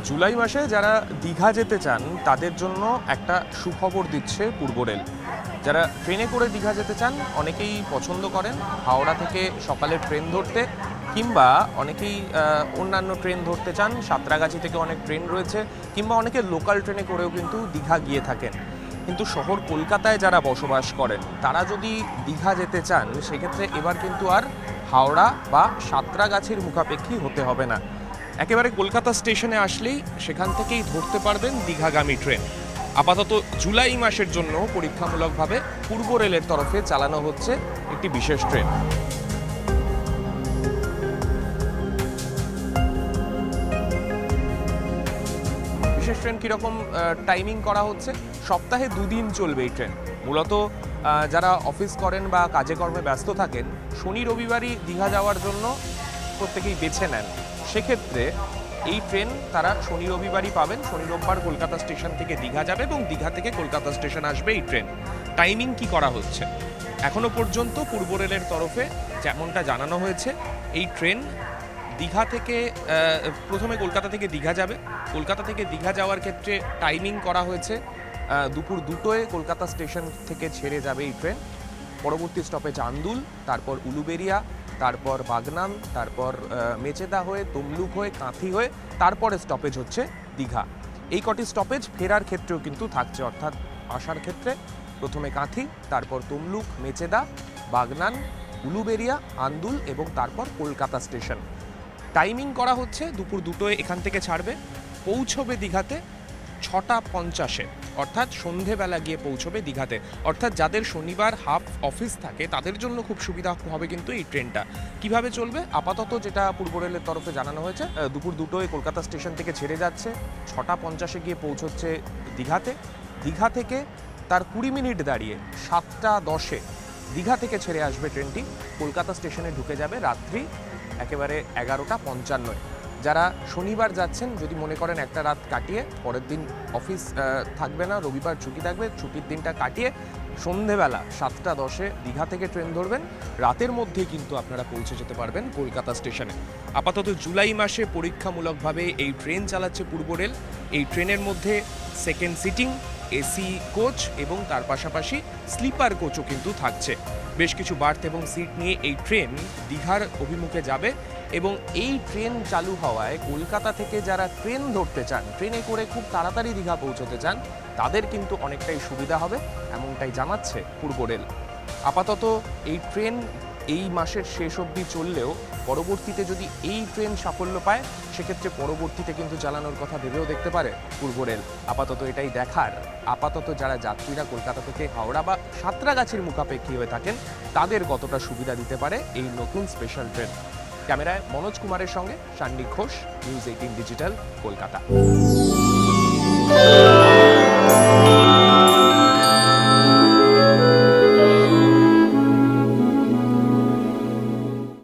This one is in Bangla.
জুলাই মাসে যারা দীঘা যেতে চান তাদের জন্য একটা সুখবর দিচ্ছে পূর্ব রেল। যারা ট্রেনে করে দীঘা যেতে চান অনেকেই পছন্দ করেন হাওড়া থেকে সকালে ট্রেন ধরতে, কিংবা অনেকেই অন্যান্য ট্রেন ধরতে চান। সাঁতরাগাছি থেকে অনেক ট্রেন রয়েছে, কিংবা অনেকে লোকাল ট্রেনে করেও কিন্তু দীঘা গিয়ে থাকেন। কিন্তু শহর কলকাতায় যারা বসবাস করেন তারা যদি দীঘা যেতে চান সেক্ষেত্রে এবার কিন্তু আর হাওড়া বা সাঁতরাগাছির মুখাপেক্ষী হতে হবে না। একেবারে কলকাতা স্টেশনে আসলেই সেখান থেকেই ধরতে পারবেন দীঘাগামী ট্রেন। আপাতত জুলাই মাসের জন্য পরীক্ষামূলকভাবে পূর্ব রেলের তরফে চালানো হচ্ছে একটি বিশেষ ট্রেন। বিশেষ ট্রেন কীরকম টাইমিং করা হচ্ছে, সপ্তাহে 2 দিন চলবে এই ট্রেন। মূলত যারা অফিস করেন বা কাজে কর্মে ব্যস্ত থাকেন শনি রবিবারই দীঘা যাওয়ার জন্য প্রত্যেকেই বেছে নেন। সেক্ষেত্রে এই ট্রেন তারা শনি রবিবারই পাবেন। শনি রোববার কলকাতা স্টেশন থেকে দীঘা যাবে এবং দীঘা থেকে কলকাতা স্টেশন আসবে এই ট্রেন। টাইমিং কি করা হচ্ছে এখনো পর্যন্ত পূর্ব রেলের তরফে যেমনটা জানানো হয়েছে, এই ট্রেন দীঘা থেকে প্রথমে কলকাতা থেকে দীঘা যাবে। কলকাতা থেকে দীঘা যাওয়ার ক্ষেত্রে টাইমিং করা হয়েছে দুপুর 2টোয় কলকাতা স্টেশন থেকে ছেড়ে যাবে এই ট্রেন। পরবর্তী স্টপেজ আন্দুল, তারপর উলুবেড়িয়া, তারপর বাগনান, তারপর মেচেদা হয়ে তমলুক হয়ে কাঁথি হয়ে তারপরে স্টপেজ হচ্ছে দীঘা। এই কটি স্টপেজ ফেরার ক্ষেত্রেও কিন্তু থাকছে, অর্থাৎ আসার ক্ষেত্রে প্রথমে কাঁথি, তারপর তমলুক, মেচেদা, বাগনান, উলুবেড়িয়া, আন্দুল এবং তারপর কলকাতা স্টেশন। টাইমিং করা হচ্ছে দুপুর 2টোয় এখান থেকে ছাড়বে, পৌঁছবে দীঘাতে 6:50, অর্থাৎ সন্ধেবেলা গিয়ে পৌঁছবে দীঘাতে। অর্থাৎ যাদের শনিবার হাফ অফিস থাকে তাদের জন্য খুব সুবিধা হবে কিন্তু এই ট্রেনটা। কিভাবে চলবে আপাতত যেটা পূর্ব রেলের তরফে জানানো হয়েছে, দুপুর 2টোয় কলকাতা স্টেশন থেকে ছেড়ে যাচ্ছে, 6:50 গিয়ে পৌঁছচ্ছে দীঘাতে। দীঘা থেকে তার 20 মিনিট দাঁড়িয়ে 7:10 দীঘা থেকে ছেড়ে আসবে ট্রেনটি, কলকাতা স্টেশনে ঢুকে যাবে রাত্রি একেবারে 11:55। যারা শনিবার যাচ্ছেন যদি মনে করেন একটা রাত কাটিয়ে পরের দিন অফিস থাকবে না, রবিবার ছুটি থাকবে, ছুটির দিনটা কাটিয়ে সন্ধেবেলা 7:10 দীঘা থেকে ট্রেন ধরবেন, রাতের মধ্যেই কিন্তু আপনারা পৌঁছে যেতে পারবেন কলকাতা স্টেশনে। আপাতত জুলাই মাসে পরীক্ষামূলকভাবে এই ট্রেন চালাচ্ছে পূর্ব রেল। এই ট্রেনের মধ্যে সেকেন্ড সিটিং, এসি কোচ এবং তার পাশাপাশি স্লিপার কোচও কিন্তু থাকছে। বেশ কিছু বার্থ এবং সিট নিয়ে এই ট্রেন দীঘার অভিমুখে যাবে এবং এই ট্রেন চালু হওয়ায় কলকাতা থেকে যারা ট্রেন ধরতে চান, ট্রেনে করে খুব তাড়াতাড়ি দীঘা পৌঁছতে চান, তাদের কিন্তু অনেকটাই সুবিধা হবে, এমনটাই জানাচ্ছে পূর্ব রেল। আপাতত এই ট্রেন এই মাসের শেষ অবধি চললেও পরবর্তীতে যদি এই ট্রেন সাফল্য পায় সেক্ষেত্রে পরবর্তীতে কিন্তু চালানোর কথা ভেবেও দেখতে পারে পূর্ব রেল। আপাতত এটাই দেখার, আপাতত যারা যাত্রীরা কলকাতা থেকে হাওড়া বা সাঁতরাগাছির মুখাপেক্ষী হয়ে থাকেন তাদের কতটা সুবিধা দিতে পারে এই নতুন স্পেশাল ট্রেন। ক্যামেরায় মনোজ কুমারের সঙ্গে সান্নিক ঘোষ, নিউজ 18 ডিজিটাল, কলকাতা।